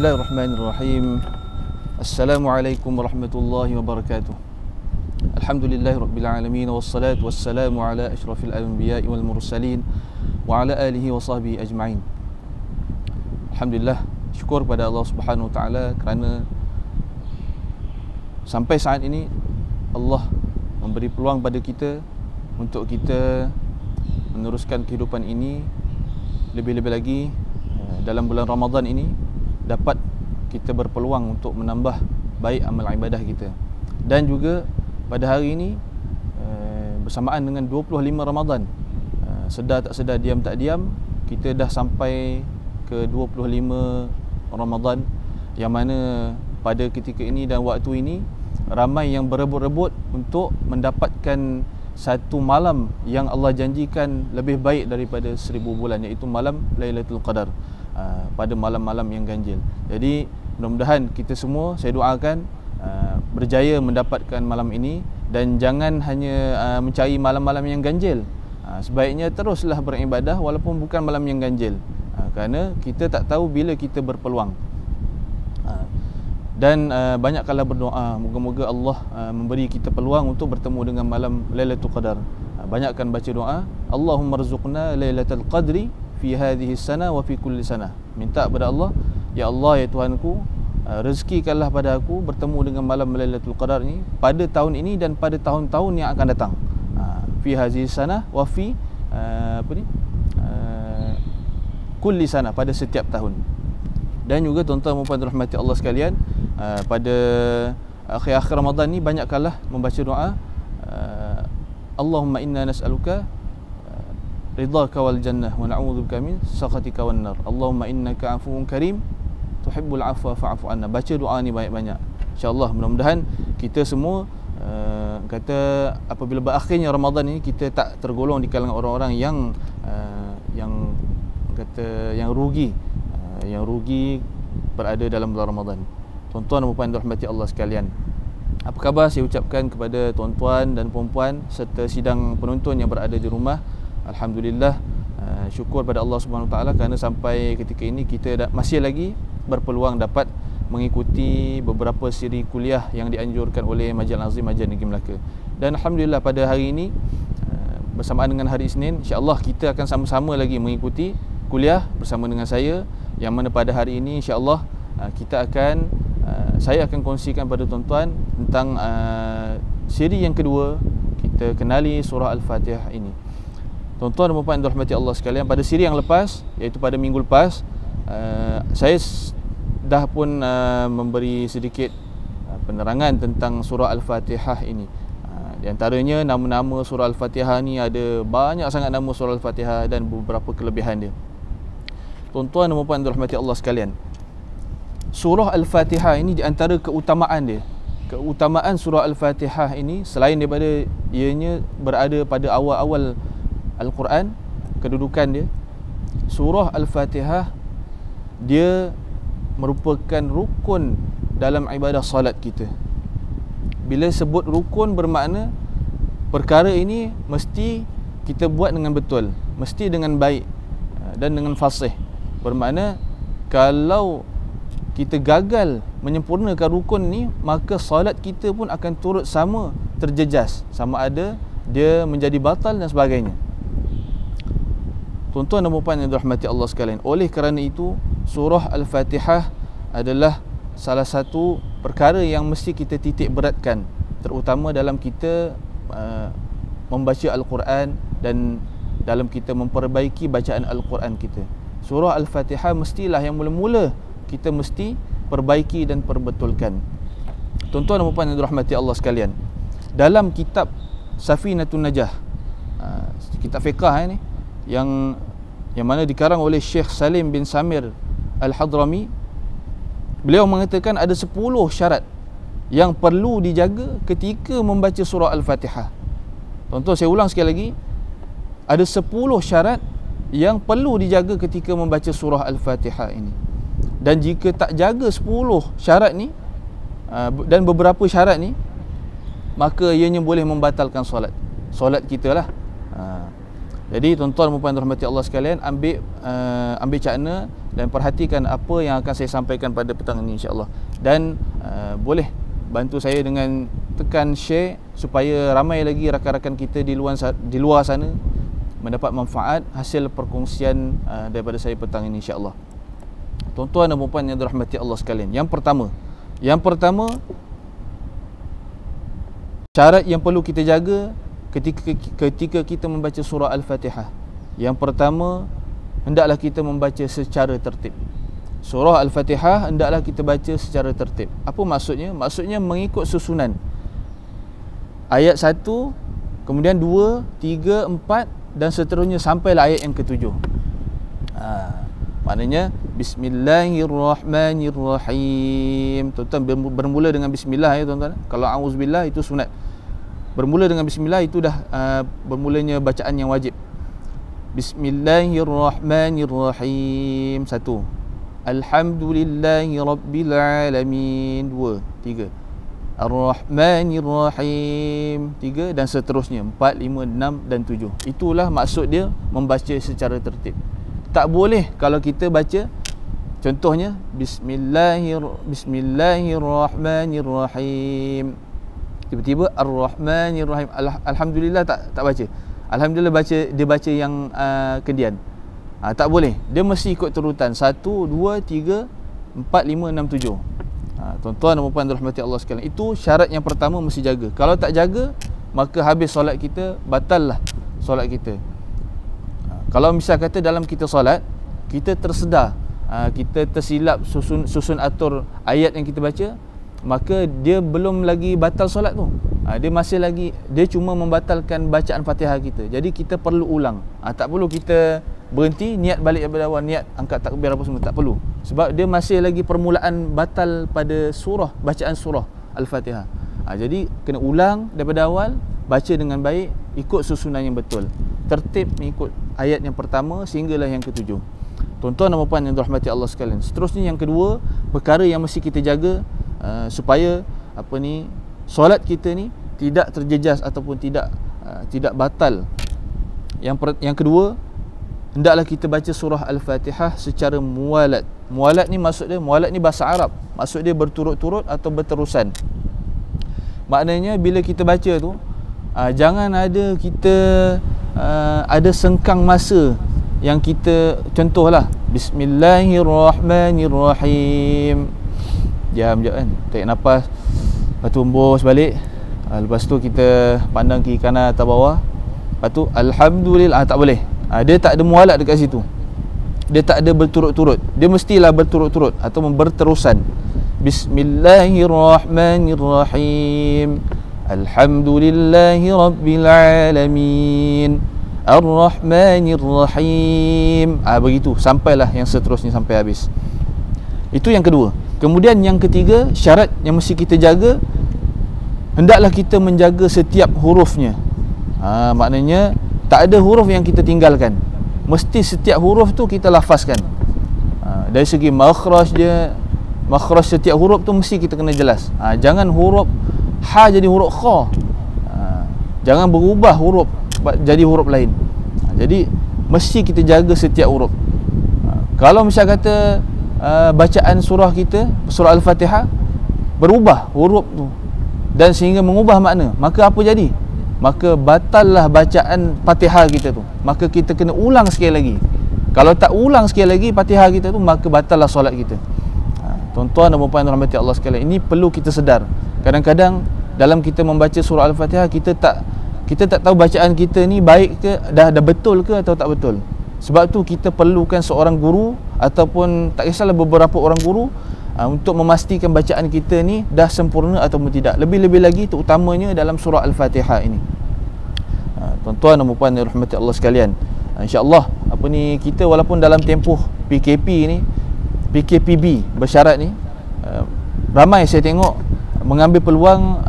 Bismillahirrahmanirrahim. Assalamualaikum warahmatullahi wabarakatuh. Alhamdulillahirabbil alamin wassalatu wassalamu ala asyrafil anbiya'i wal mursalin wa ala alihi wa sahbihi ajma'in. Alhamdulillah, syukur pada Allah Subhanahu wa taala kerana sampai saat ini Allah memberi peluang pada kita untuk kita meneruskan kehidupan ini, lebih-lebih lagi dalam bulan Ramadan ini dapat kita berpeluang untuk menambah baik amal ibadah kita. Dan juga pada hari ini bersamaan dengan 25 Ramadan, sedar tak sedar, diam tak diam, kita dah sampai ke 25 Ramadan, yang mana pada ketika ini dan waktu ini ramai yang berebut-rebut untuk mendapatkan satu malam yang Allah janjikan lebih baik daripada 1000 bulan, iaitu malam Lailatul Qadar, pada malam-malam yang ganjil. Jadi mudah-mudahan kita semua, saya doakan berjaya mendapatkan malam ini, dan jangan hanya mencari malam-malam yang ganjil. Sebaiknya teruslah beribadah walaupun bukan malam yang ganjil, kerana kita tak tahu bila kita berpeluang. Dan banyakkanlah berdoa, moga-moga Allah memberi kita peluang untuk bertemu dengan malam Lailatul Qadar. Banyakkan baca doa, Allahumma rzuqna Lailatul Qadri fi hadhihi sana wa fi kulli sana. Minta kepada Allah, ya Allah, ya Tuhanku, rezekikanlah pada aku bertemu dengan malam Lailatul Qadar ni pada tahun ini dan pada tahun-tahun yang akan datang. Fi hadhihi sana wa fi kulli sana, pada setiap tahun. Dan juga tuan-tuan dan puan rahmati Allah sekalian, pada akhir-akhir Ramadan ni banyakkanlah membaca doa, Allahumma inna nas'aluka ridhaka wal jannah wa na'udzubika min sakhatika wan nar. Allahumma innaka 'afuwun karim tuhibbul 'afwa fa'fu 'anna. Baca doa ni banyak-banyak. Insya-Allah mudah-mudahan kita semua kata apabila berakhirnya Ramadan ini, kita tak tergolong di kalangan orang-orang yang kata yang rugi berada dalam bulan Ramadan. Tuan-tuan dan puan rahmati Allah sekalian, apa khabar saya ucapkan kepada tuan-tuan dan puan-puan serta sidang penonton yang berada di rumah. Alhamdulillah, syukur pada Allah Subhanahu Wa Taala kerana sampai ketika ini kita masih lagi berpeluang dapat mengikuti beberapa siri kuliah yang dianjurkan oleh Majlis Azim Masjid Negeri Melaka. Dan alhamdulillah pada hari ini bersamaan dengan hari Isnin, insya-Allah kita akan sama-sama lagi mengikuti kuliah bersama dengan saya, yang mana pada hari ini insya-Allah saya akan kongsikan pada tuan-tuan tentang siri yang kedua, kita kenali surah Al-Fatihah ini. Tuan-tuan dan puan rahmati Allah sekalian, pada siri yang lepas, iaitu pada minggu lepas, saya dah pun memberi sedikit penerangan tentang surah Al-Fatihah ini. Di antaranya nama-nama surah Al-Fatihah ni ada banyak sangat nama surah Al-Fatihah dan beberapa kelebihan dia. Tuan-tuan dan puan rahmati Allah sekalian, surah Al-Fatihah ini di antara keutamaan surah Al-Fatihah ini, selain daripada ianya berada pada awal-awal Al-Quran, kedudukan dia, surah Al-Fatihah dia merupakan rukun dalam ibadah salat kita. Bila sebut rukun, bermakna perkara ini mesti kita buat dengan betul, mesti dengan baik dan dengan fasih. Bermakna kalau kita gagal menyempurnakan rukun ni, maka salat kita pun akan turut sama terjejas, sama ada dia menjadi batal dan sebagainya. Tuan-tuan dan puan yang dirahmati Allah sekalian, oleh kerana itu surah Al-Fatihah adalah salah satu perkara yang mesti kita titik beratkan, terutama dalam kita membaca Al-Quran dan dalam kita memperbaiki bacaan Al-Quran kita. Surah Al-Fatihah mestilah yang mula-mula kita mesti perbaiki dan perbetulkan. Tuan-tuan dan puan yang dirahmati Allah sekalian, dalam kitab Safinatun Najah, kitab fiqah ini, yang mana dikarang oleh Syekh Salim bin Samir Al-Hadrami, beliau mengatakan ada 10 syarat yang perlu dijaga ketika membaca surah Al-Fatihah. Tuan-tuan, saya ulang sekali lagi, ada 10 syarat yang perlu dijaga ketika membaca surah Al-Fatihah ini. Dan jika tak jaga 10 syarat ni dan beberapa syarat ni, maka ianya boleh membatalkan solat kita lah. Jadi tuan-tuan dan puan rahmati Allah sekalian, ambil cakna dan perhatikan apa yang akan saya sampaikan pada petang ini insya-Allah. Dan boleh bantu saya dengan tekan share supaya ramai lagi rakan-rakan kita di luar sana mendapat manfaat hasil perkongsian daripada saya petang ini insya-Allah. Tuan-tuan dan puan yang dirahmati Allah sekalian. Yang pertama syarat yang perlu kita jaga ketika kita membaca surah Al-Fatihah. Yang pertama, hendaklah kita membaca secara tertib. Surah Al-Fatihah hendaklah kita baca secara tertib. Apa maksudnya? Maksudnya mengikut susunan. Ayat 1, kemudian 2, 3, 4 dan seterusnya sampailah ayat yang ke-7. Maknanya Bismillahirrahmanirrahim. Tuan-tuan bermula dengan bismillah ya tuan-tuan. Kalau auzubillah itu sunat. Bermula dengan bismillah itu dah bermulanya bacaan yang wajib. Bismillahirrahmanirrahim. 1. Alhamdulillahi rabbil alamin. 2, 3. Ar-Rahmanir-Rahim. 3 dan seterusnya. 4, 5, 6 dan 7. Itulah maksud dia membaca secara tertib. Tak boleh kalau kita baca contohnya Bismillahirrahmanirrahim. Tiba-tiba Ar-Rahmanir-Rahim. Alhamdulillah tak baca. Alhamdulillah dia baca yang kedian. Tak boleh. Dia mesti ikut turutan 1, 2, 3, 4, 5, 6, 7. Tuan-tuan dan puan dirahmati Allah sekalian. Itu syarat yang pertama mesti jaga. Kalau tak jaga, maka habis solat kita, batal lah solat kita. Kalau misal kata dalam kita solat, kita tersedar, kita tersilap susun atur ayat yang kita baca, maka dia belum lagi batal solat tu. Dia masih lagi, dia cuma membatalkan bacaan Fatihah kita. Jadi kita perlu ulang. Tak perlu kita berhenti, niat balik daripada awal, niat angkat takbir apa semua, tak perlu. Sebab dia masih lagi permulaan batal pada surah, bacaan surah Al-Fatihah. Jadi kena ulang daripada awal, baca dengan baik, ikut susunan yang betul. Tertib mengikut ayat yang pertama sehinggalah yang ke-7. Tuan-tuan dan puan yang dirahmati Allah sekalian. Seterusnya yang kedua, perkara yang mesti kita jaga supaya solat kita ni tidak terjejas ataupun tidak batal. Yang kedua, hendaklah kita baca surah Al-Fatihah secara muwalat. Muwalat ni maksud dia, muwalat ni bahasa Arab. Maksud dia berturut-turut atau berterusan. Maknanya bila kita baca tu, jangan ada kita ada sengkang masa yang kita, contohlah Bismillahirrahmanirrahim. Jam kan, tarik nafas, lepas tu hembus balik, lepas tu kita pandang kiri kanan atas bawah, lepas tu Alhamdulillah. Tak boleh. Dia tak ada mualat dekat situ. Dia tak ada berturut-turut. Dia mestilah berturut-turut atau berterusan. Bismillahirrahmanirrahim. Alhamdulillahi rabbil alamin. Ar-Rahmanir-Rahim. Begitu sampailah yang seterusnya sampai habis. Itu yang kedua. Kemudian yang ketiga, syarat yang mesti kita jaga, hendaklah kita menjaga setiap hurufnya. Maknanya tak ada huruf yang kita tinggalkan. Mesti setiap huruf tu kita lafazkan. Dari segi makhraj dia, makhraj setiap huruf tu mesti kita kena jelas. Jangan huruf ha jadi huruf kha. Jangan berubah huruf jadi huruf lain. Jadi mesti kita jaga setiap huruf. Kalau misal kata bacaan surah kita, surah Al-Fatihah, berubah huruf tu dan sehingga mengubah makna, maka apa jadi? Maka batallah bacaan Fatihah kita tu. Maka kita kena ulang sekali lagi. Kalau tak ulang sekali lagi Fatihah kita tu, maka batallah solat kita. Tuan-tuan dan puan yang dirahmati Allah sekalian, ini perlu kita sedar. Kadang-kadang dalam kita membaca surah Al-Fatihah, kita tak tahu bacaan kita ni baik ke, dah betul ke atau tak betul. Sebab tu kita perlukan seorang guru ataupun tak kisahlah beberapa orang guru untuk memastikan bacaan kita ni dah sempurna ataupun tidak. Lebih-lebih lagi terutamanya dalam surah Al-Fatihah ini. Tuan-tuan dan puan yang dirahmati Allah sekalian, insya-Allah kita walaupun dalam tempoh PKP ni, PKPB bersyarat ni, ramai saya tengok mengambil peluang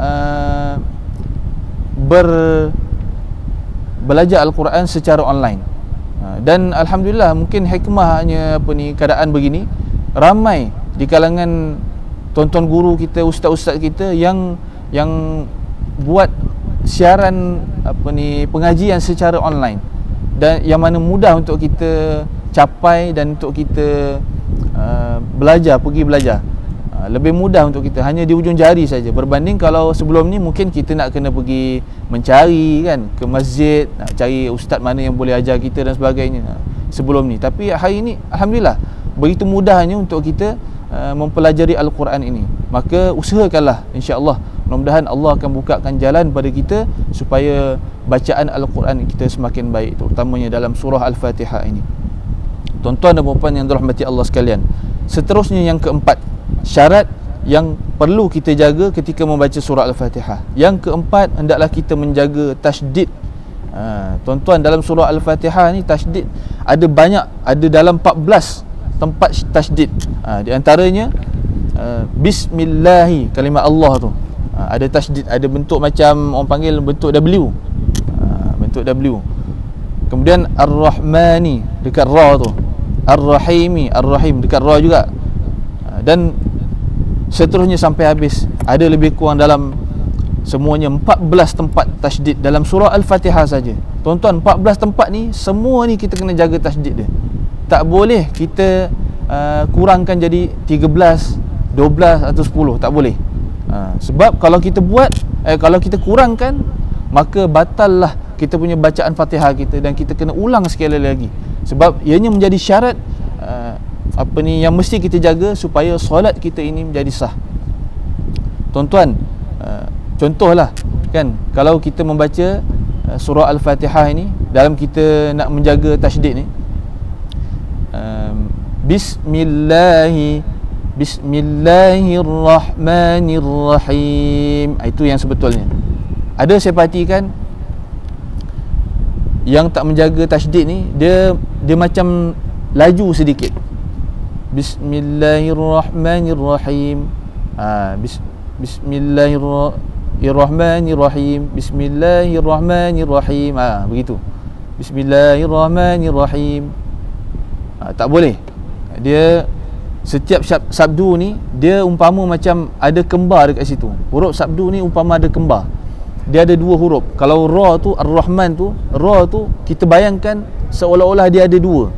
belajar Al-Quran secara online. Dan alhamdulillah, mungkin hikmahnya keadaan begini, ramai di kalangan tuan-tuan guru kita, ustaz-ustaz kita yang buat siaran pengajian secara online, dan yang mana mudah untuk kita capai dan untuk kita pergi belajar. Lebih mudah untuk kita, hanya di ujung jari saja, berbanding kalau sebelum ni mungkin kita nak kena pergi mencari kan, ke masjid, nak cari ustaz mana yang boleh ajar kita dan sebagainya sebelum ni. Tapi hari ni alhamdulillah begitu mudahnya untuk kita mempelajari Al-Quran ini. Maka usahakanlah, insya-Allah, mudah-mudahan Allah akan bukakan jalan pada kita supaya bacaan Al-Quran kita semakin baik, terutamanya dalam surah Al-Fatihah ini. Tuan-tuan dan puan yang dirahmati Allah sekalian, seterusnya yang keempat, syarat yang perlu kita jaga ketika membaca surah Al-Fatihah. Yang keempat, hendaklah kita menjaga tasydid. Tuan-tuan, dalam surah Al-Fatihah ni tasydid ada banyak, ada dalam 14 tempat tasydid. Di antaranya bismillahi, kalimat Allah tu ada tasydid, ada bentuk macam orang panggil bentuk W, bentuk W. Kemudian Ar-Rahmani dekat Ra tu, Ar-Rahimi, Ar-Rahim dekat Ra juga, dan seterusnya sampai habis. Ada lebih kurang dalam semuanya 14 tempat tasydid dalam surah Al-Fatihah saja. Tuan-tuan, 14 tempat ni semua ni kita kena jaga tasydid dia. Tak boleh kita kurangkan jadi 13, 12 atau 10, tak boleh. Sebab kalau kita buat, kalau kita kurangkan, maka batallah kita punya bacaan Fatihah kita, dan kita kena ulang sekali lagi. Sebab ianya menjadi syarat yang mesti kita jaga supaya solat kita ini menjadi sah. Tuan-tuan, contohlah kan, kalau kita membaca surah Al-Fatihah ini, dalam kita nak menjaga tasydid ni, Bismillahirrahmanirrahim, itu yang sebetulnya. Ada saya perhatikan yang tak menjaga tasydid ni, dia macam laju sedikit. Bismillahirrahmanirrahim, Bismillahirrahmanirrahim, Bismillahirrahmanirrahim, begitu. Bismillahirrahmanirrahim. Tak boleh. Dia setiap sabdu ni dia umpama macam ada kembar dekat situ. Huruf sabdu ni umpama ada kembar. Dia ada dua huruf. Kalau Ra tu, Ar-Rahman tu, Ra tu kita bayangkan seolah-olah dia ada dua.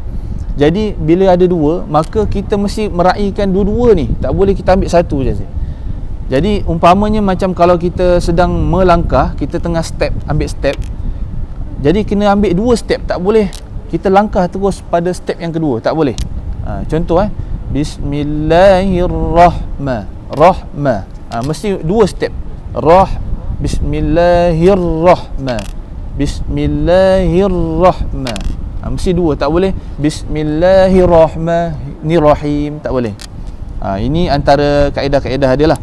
Jadi bila ada dua, maka kita mesti meraihkan dua-dua ni. Tak boleh kita ambil satu je. Jadi umpamanya macam kalau kita sedang melangkah, kita tengah ambil step. Jadi kena ambil dua step, tak boleh kita langkah terus pada step yang kedua, tak boleh. Contoh Bismillahirrahmanirrahim, mesti dua step. Bismillahirrahman, Bismillahirrahman, mesti dua, tak boleh Bismillahirrahmanirrahim, tak boleh. Ini antara kaedah-kaedah dia lah.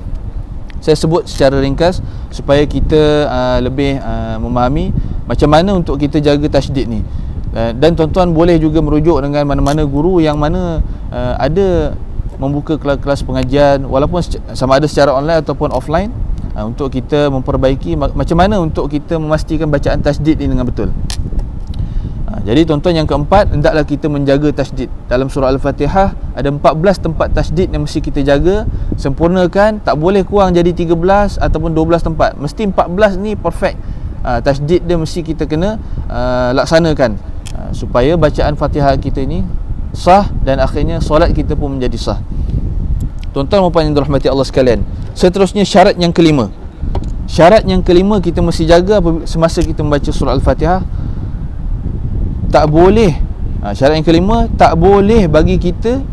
Saya sebut secara ringkas supaya kita lebih memahami macam mana untuk kita jaga tasydid ni. Dan tuan-tuan boleh juga merujuk dengan mana-mana guru yang mana ada membuka kelas-kelas pengajian, walaupun sama ada secara online ataupun offline, untuk kita memperbaiki macam mana untuk kita memastikan bacaan tasydid ini dengan betul. Jadi tuan-tuan, yang keempat, hendaklah kita menjaga tasydid. Dalam surah Al-Fatihah ada 14 tempat tasydid yang mesti kita jaga, sempurnakan, tak boleh kurang jadi 13 ataupun 12 tempat. Mesti 14 ni perfect. Tasydid dia mesti kita kena laksanakan supaya bacaan Fatihah kita ini sah, dan akhirnya solat kita pun menjadi sah. Tuan-tuan dan puan yang dirahmati Allah sekalian, seterusnya syarat yang kelima. Syarat yang kelima kita mesti jaga semasa kita membaca surah Al-Fatihah. Tak boleh, syarat yang kelima, tak boleh bagi kita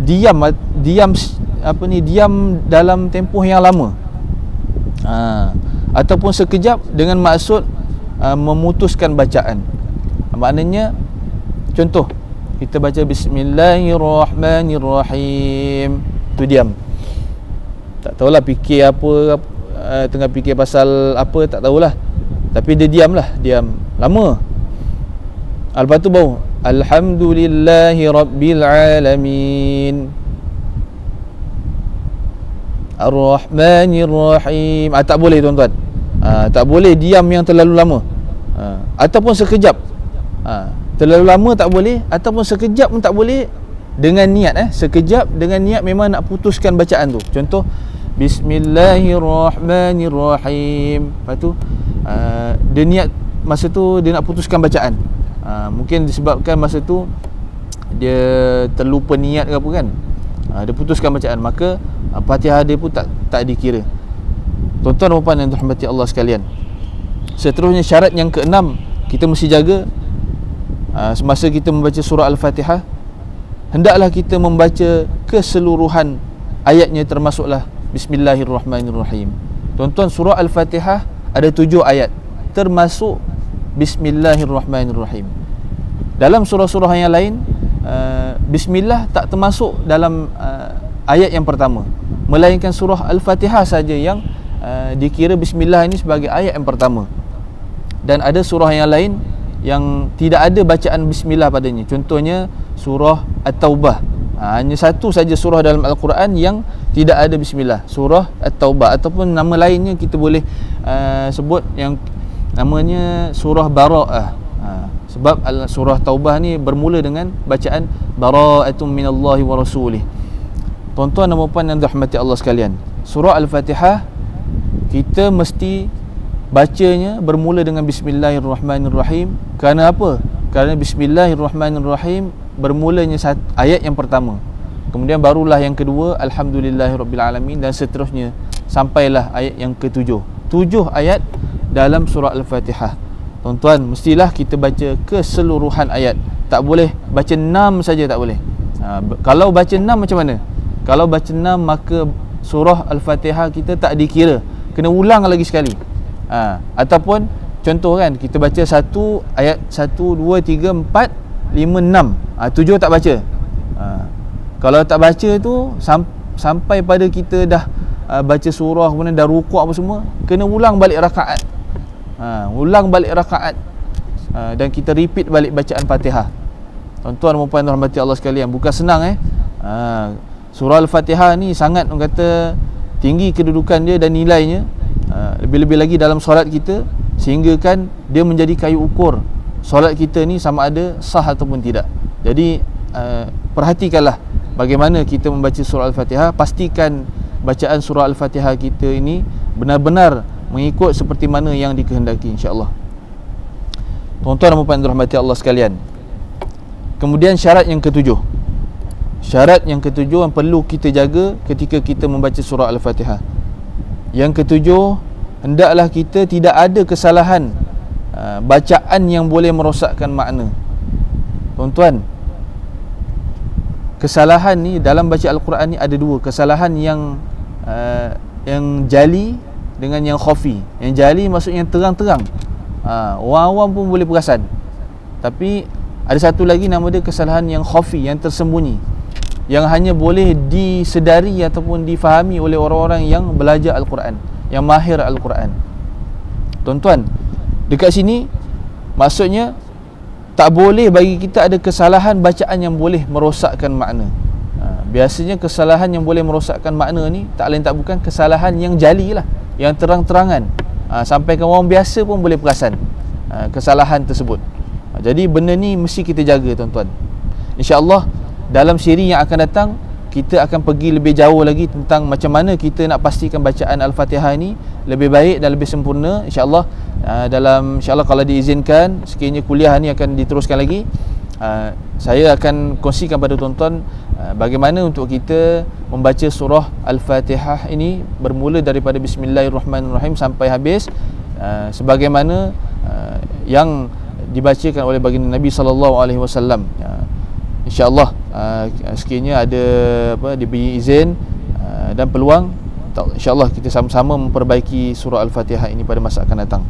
diam dalam tempoh yang lama, ataupun sekejap dengan maksud memutuskan bacaan. Maknanya, contoh kita baca Bismillahirrahmanirrahim, tu diam, tak tahulah fikir apa, tengah fikir pasal apa, tak tahulah, tapi dia diam lama. Lepas tu baru Alhamdulillahi Rabbil Alamin Ar-Rahmanir-Rahim. Tak boleh tuan-tuan, tak boleh diam yang terlalu lama, ataupun sekejap. Terlalu lama tak boleh, ataupun sekejap pun tak boleh. Dengan niat sekejap dengan niat memang nak putuskan bacaan tu. Contoh Bismillahirrahmanirrahim, lepas tu dia niat masa tu dia nak putuskan bacaan. Mungkin disebabkan masa tu dia terlupa niat ke apa kan, dia putuskan bacaan, maka Fatihah dia pun tak dikira. Tuan-tuan dan puan yang dirahmati Allah sekalian, seterusnya syarat yang keenam kita mesti jaga semasa kita membaca surah Al-Fatihah, hendaklah kita membaca keseluruhan ayatnya, termasuklah Bismillahirrahmanirrahim. Tuan-tuan, surah Al-Fatihah ada 7 ayat, termasuk Bismillahirrahmanirrahim. Dalam surah-surah yang lain, Bismillah tak termasuk dalam ayat yang pertama, melainkan surah Al-Fatihah saja yang dikira Bismillah ini sebagai ayat yang pertama. Dan ada surah yang lain yang tidak ada bacaan Bismillah padanya. Contohnya surah At-Taubah, hanya satu saja surah dalam Al-Quran yang tidak ada Bismillah, surah At-Taubah. Ataupun nama lainnya kita boleh sebut yang namanya surah Bara'ah, sebab surah Taubah ni bermula dengan bacaan Bara'atum minallahi wa rasulih. Tuan-tuan dan puan yang dirahmati Allah sekalian, surah Al-Fatihah kita mesti bacanya bermula dengan Bismillahirrahmanirrahim. Kerana apa? Kerana Bismillahirrahmanirrahim bermulanya ayat yang pertama, kemudian barulah yang kedua Alhamdulillahirrabbilalamin, dan seterusnya sampailah ayat yang ke-7. 7 ayat dalam surah Al-Fatihah. Tuan-tuan, mestilah kita baca keseluruhan ayat, tak boleh baca 6 saja, tak boleh. Kalau baca 6 macam mana? Kalau baca 6 maka surah Al-Fatihah kita tak dikira, kena ulang lagi sekali. Ataupun contoh kan, kita baca 1 ayat 1, 2, 3, 4, 5, 6, 7 tak baca. Kalau tak baca tu sampai pada kita dah baca surah, kemudian dah rukuk apa semua, kena ulang balik rakaat. Ulang balik rakaat, dan kita repeat balik bacaan Fatihah. Tuan-tuan dan puan rahmati Allah sekalian, bukan senang surah Al-Fatihah ni sangat, orang kata, tinggi kedudukan dia dan nilainya, lebih-lebih lagi dalam solat kita, sehingga kan dia menjadi kayu ukur solat kita ni sama ada sah ataupun tidak. Jadi perhatikanlah bagaimana kita membaca surah Al-Fatihah. Pastikan bacaan surah Al-Fatihah kita ini benar-benar mengikut seperti mana yang dikehendaki, insya-Allah. Tuan-tuan dan puan dirahmati Allah sekalian, kemudian syarat yang ke-7, syarat yang ke-7 yang perlu kita jaga ketika kita membaca surah Al-Fatihah. Yang ke-7, hendaklah kita tidak ada kesalahan bacaan yang boleh merosakkan makna. Tuan-tuan, kesalahan ni dalam baca Al-Quran ni ada 2. Kesalahan yang jali dengan yang khafi. Yang jali maksudnya yang terang-terang, orang awam pun boleh perasan. Tapi ada satu lagi nama dia kesalahan yang khafi, yang tersembunyi, yang hanya boleh disedari ataupun difahami oleh orang-orang yang belajar Al-Quran, yang mahir Al-Quran. Tuan-tuan, dekat sini maksudnya tak boleh bagi kita ada kesalahan bacaan yang boleh merosakkan makna. Biasanya kesalahan yang boleh merosakkan makna ni tak lain tak bukan kesalahan yang jali lah, yang terang-terangan, sampai ke orang biasa pun boleh perasan kesalahan tersebut. Jadi benda ni mesti kita jaga, tuan-tuan. InsyaAllah dalam siri yang akan datang kita akan pergi lebih jauh lagi tentang macam mana kita nak pastikan bacaan Al-Fatihah ini lebih baik dan lebih sempurna, insya-Allah. InsyaAllah kalau diizinkan, sekiranya kuliah ni akan diteruskan lagi, saya akan kongsikan pada tuan-tuan bagaimana untuk kita membaca surah Al-Fatihah ini bermula daripada Bismillahirrahmanirrahim sampai habis, sebagaimana yang dibacakan oleh baginda Nabi SAW. InsyaAllah sekiranya ada diberi izin dan peluang, InsyaAllah kita sama-sama memperbaiki surah Al-Fatihah ini pada masa akan datang.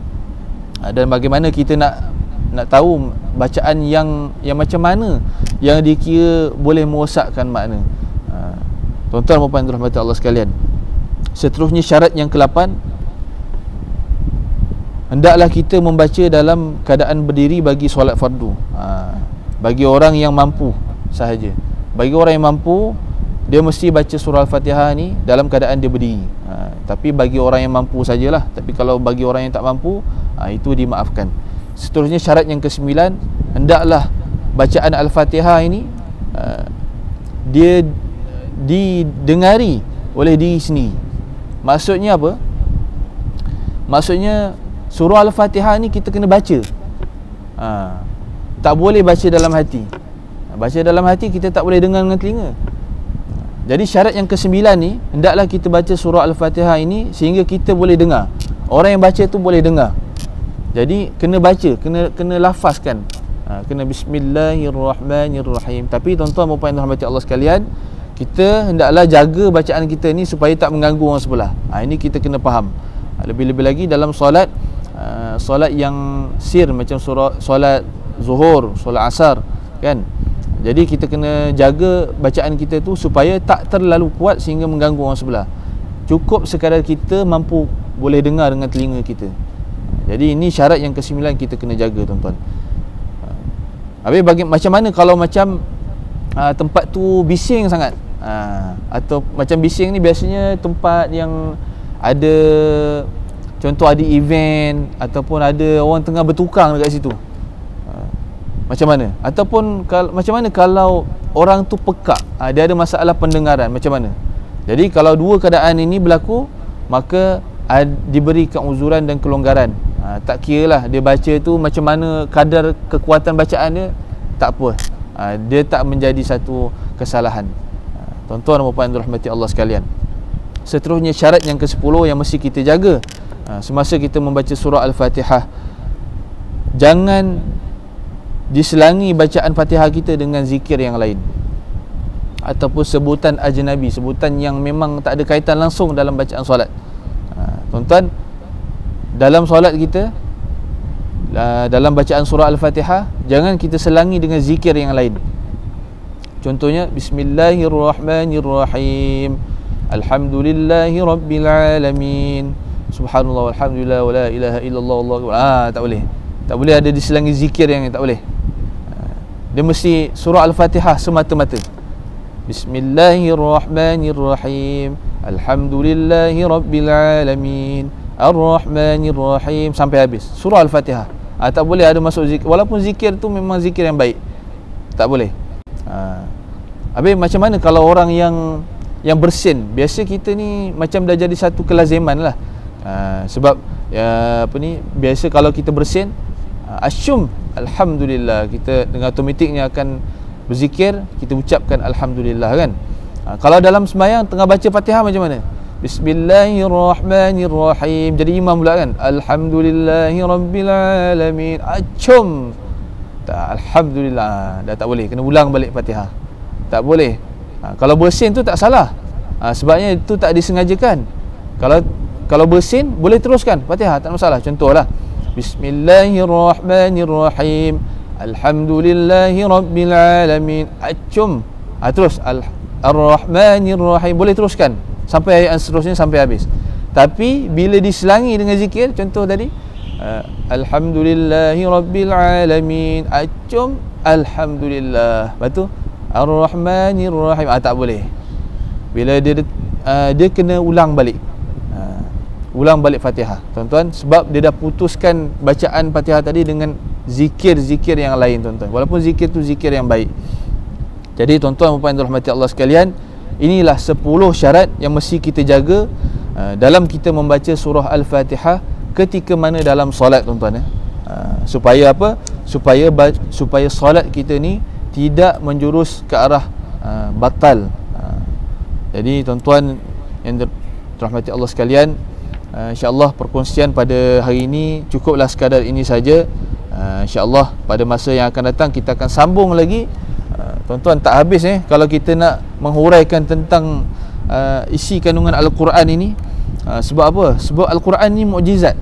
Dan bagaimana kita nak tahu bacaan yang macam mana yang dikira boleh merosakkan makna. Tuan-tuan dan puan rahmat Allah sekalian, seterusnya syarat yang ke-8, hendaklah kita membaca dalam keadaan berdiri bagi solat fardu. Bagi orang yang mampu sahaja. Bagi orang yang mampu, dia mesti baca surah Al-Fatihah ni dalam keadaan dia berdiri. Tapi bagi orang yang mampu sajalah. Tapi kalau bagi orang yang tak mampu, itu dimaafkan. Seterusnya syarat yang ke-9, hendaklah bacaan Al-Fatihah ini dia didengari oleh diri sendiri. Maksudnya apa? Maksudnya surah Al-Fatihah ni kita kena baca. Tak boleh baca dalam hati. Baca dalam hati, kita tak boleh dengar dengan telinga. Jadi syarat yang ke-9 ni, hendaklah kita baca surah Al-Fatihah ini sehingga kita boleh dengar. Orang yang baca tu boleh dengar. Jadi kena baca, kena lafazkan. Kena bismillahirrahmanirrahim. Tapi tuan-tuan dan puan yang dirahmati Allah sekalian, kita hendaklah jaga bacaan kita ni supaya tak mengganggu orang sebelah. Ini kita kena faham. Lebih-lebih lagi dalam solat, solat yang sir macam solat zuhur, solat asar, kan? Jadi kita kena jaga bacaan kita tu supaya tak terlalu kuat sehingga mengganggu orang sebelah. Cukup sekadar kita mampu boleh dengar dengan telinga kita. Jadi ini syarat yang ke-9 kita kena jaga, tuan-tuan. Habis macam mana kalau macam tempat tu bising sangat, atau macam bising ni biasanya tempat yang ada, contoh ada event ataupun ada orang tengah bertukang dekat situ. Macam mana? Ataupun macam mana kalau orang tu pekak, dia ada masalah pendengaran, macam mana? Jadi kalau dua keadaan ini berlaku, maka diberikan uzuran dan kelonggaran. Tak kira lah dia baca tu macam mana kadar kekuatan bacaan dia, tak apa. Dia tak menjadi satu kesalahan. Tuan-tuan dan puan yang dirahmati Allah sekalian, seterusnya syarat yang ke-10 yang mesti kita jaga semasa kita membaca surah Al-Fatihah, jangan diselangi bacaan Fatihah kita dengan zikir yang lain ataupun sebutan ajnabi, sebutan yang memang tak ada kaitan langsung dalam bacaan solat. Tuan-tuan, dalam solat kita, dalam bacaan surah Al-Fatihah, jangan kita selangi dengan zikir yang lain. Contohnya bismillahirrahmanirrahim, alhamdulillahi rabbil alamin, subhanallah walhamdulillah wala ilaha illallah wallahu akbar. Tak boleh. Tak boleh ada diselangi zikir yang tak boleh. Dia mesti surah Al-Fatihah semata-mata. Bismillahirrahmanirrahim, alhamdulillahi rabbil alamin, ar-rahmanirrahim, sampai habis surah Al-Fatihah. Tak boleh ada masuk zikir, walaupun zikir tu memang zikir yang baik, tak boleh. Habis macam mana kalau orang yang bersin? Biasa kita ni macam dah jadi satu kelaziman lah. Sebab biasa kalau kita bersin, asyum alhamdulillah, kita dengan automatiknya akan berzikir, kita ucapkan alhamdulillah, kan? Kalau dalam sembahyang tengah baca Fatihah macam mana? Bismillahirrahmanirrahim, jadi imam pula, kan? Alhamdulillahi rabbil alamin, acum, alhamdulillah, dah tak boleh, kena ulang balik Fatihah, tak boleh. Kalau bersin tu tak salah, sebabnya itu tak disengajakan. Kalau bersin boleh teruskan Fatihah, tak masalah. Contohlah, bismillahirrahmanirrahim, alhamdulillahi rabbil alamin, acum, terus ar-rahmanirrahim, boleh teruskan sampai ayat seterusnya sampai habis. Tapi bila diselangi dengan zikir, contoh tadi alhamdulillahi rabbil alamin, acum, alhamdulillah, lepas tu ar-rahmanirrahim, tak boleh. Bila dia kena ulang balik, ulang balik Fatihah, tuan-tuan, sebab dia dah putuskan bacaan Fatihah tadi dengan zikir-zikir yang lain, tuan-tuan, walaupun zikir tu zikir yang baik. Jadi tuan-tuan dan puan yang dirahmati Allah sekalian, inilah 10 syarat yang mesti kita jaga dalam kita membaca surah Al-Fatihah ketika mana dalam solat, tuan-tuan, supaya apa? Supaya solat kita ni tidak menjurus ke arah batal. Jadi tuan-tuan yang dirahmati Allah sekalian, insya-Allah perkongsian pada hari ini cukuplah sekadar ini saja. Insya-Allah pada masa yang akan datang kita akan sambung lagi. Tuan-tuan, tak habis kalau kita nak menghuraikan tentang isi kandungan Al-Quran ini. Sebab apa? Sebab Al-Quran ni mukjizat.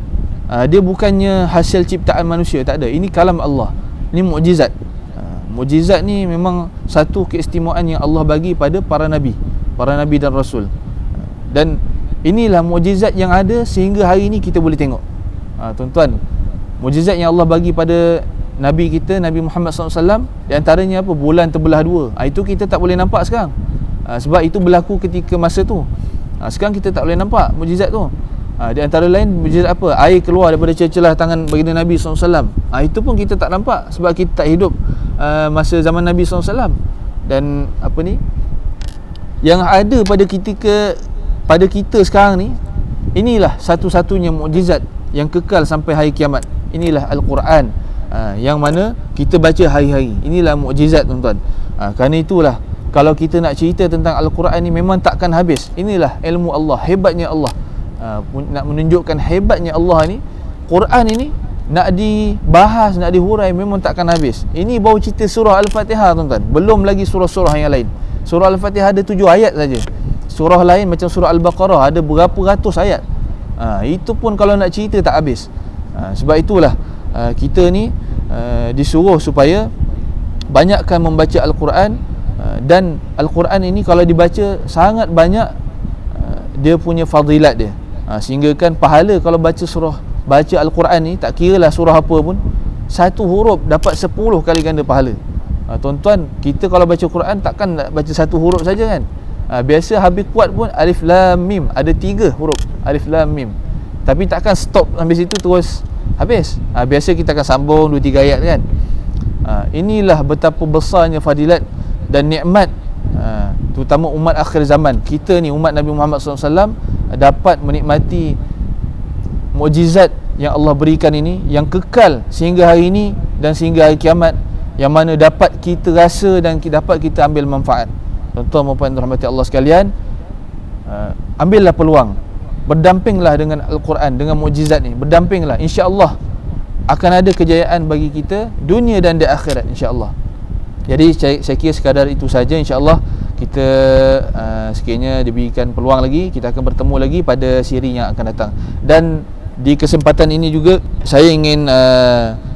Dia bukannya hasil ciptaan manusia, tak ada. Ini kalam Allah. Ini mukjizat. Mukjizat ni memang satu keistimewaan yang Allah bagi pada para nabi dan rasul. Dan inilah mukjizat yang ada sehingga hari ini kita boleh tengok. Tuan-tuan, mukjizat yang Allah bagi pada Nabi kita, Nabi Muhammad SAW, di antaranya apa? Bulan terbelah dua. Itu kita tak boleh nampak sekarang. Sebab itu berlaku ketika masa tu. Sekarang kita tak boleh nampak mukjizat tu. Di antara lain mukjizat apa? Air keluar daripada celah-celah tangan baginda Nabi SAW. Itu pun kita tak nampak sebab kita tak hidup masa zaman Nabi SAW. Dan apa ni, yang ada pada kita sekarang ni, inilah satu-satunya mukjizat yang kekal sampai hari kiamat. Inilah Al-Quran, yang mana kita baca hari-hari. Inilah mukjizat, tuan-tuan. Kerana itulah kalau kita nak cerita tentang Al-Quran ni memang takkan habis. Inilah ilmu Allah, hebatnya Allah. Nak menunjukkan hebatnya Allah ni, Quran ini nak dibahas, nak dihurai memang takkan habis. Ini baru cerita surah Al-Fatihah tuan-tuan, belum lagi surah-surah yang lain. Surah Al-Fatihah ada 7 ayat saja. Surah lain macam surah Al-Baqarah ada berapa ratus ayat. Itu pun kalau nak cerita tak habis. Sebab itulah kita ni disuruh supaya banyakkan membaca Al-Quran. Dan Al-Quran ini kalau dibaca sangat banyak dia punya fadilat dia. Sehingga kan pahala kalau baca Al-Quran ni, tak kiralah surah apa pun, satu huruf dapat 10 kali ganda pahala. Tuan-tuan, kita kalau baca Quran takkan nak baca satu huruf saja kan. Biasa habis kuat pun Alif Lam Mim, ada 3 huruf Alif Lam Mim. Tapi takkan stop sampai situ terus habis. Biasa kita akan sambung 2-3 ayat kan. Inilah betapa besarnya fadilat dan nikmat, terutama umat akhir zaman. Kita ni umat Nabi Muhammad SAW dapat menikmati mukjizat yang Allah berikan ini, yang kekal sehingga hari ini dan sehingga hari kiamat, yang mana dapat kita rasa dan dapat kita ambil manfaat. Tuan-tuan dan puan rahmati Allah sekalian, ambillah peluang, berdampinglah dengan Al-Quran, dengan mukjizat ni, berdampinglah. InsyaAllah akan ada kejayaan bagi kita dunia dan di akhirat, insyaAllah. Jadi saya kira sekadar itu saja. InsyaAllah kita sekiranya diberikan peluang lagi, kita akan bertemu lagi pada siri yang akan datang. Dan di kesempatan ini juga saya ingin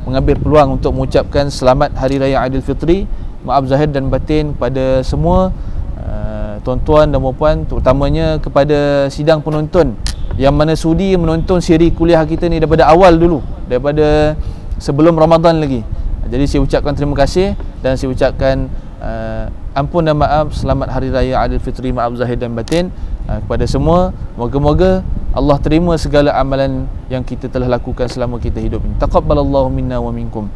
mengambil peluang untuk mengucapkan selamat Hari Raya Aidilfitri, maaf zahir dan batin kepada semua tuan-tuan dan puan, terutamanya kepada sidang penonton yang mana sudi menonton siri kuliah kita ni daripada awal dulu, daripada sebelum Ramadan lagi. Jadi saya ucapkan terima kasih dan saya ucapkan ampun dan maaf, selamat Hari Raya Aidilfitri, maaf zahir dan batin kepada semua. Moga-moga Allah terima segala amalan yang kita telah lakukan selama kita hidup ini. Taqabbalallahu minna wa minkum.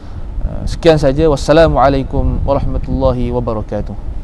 Sekian saja. Wassalamualaikum warahmatullahi wabarakatuh.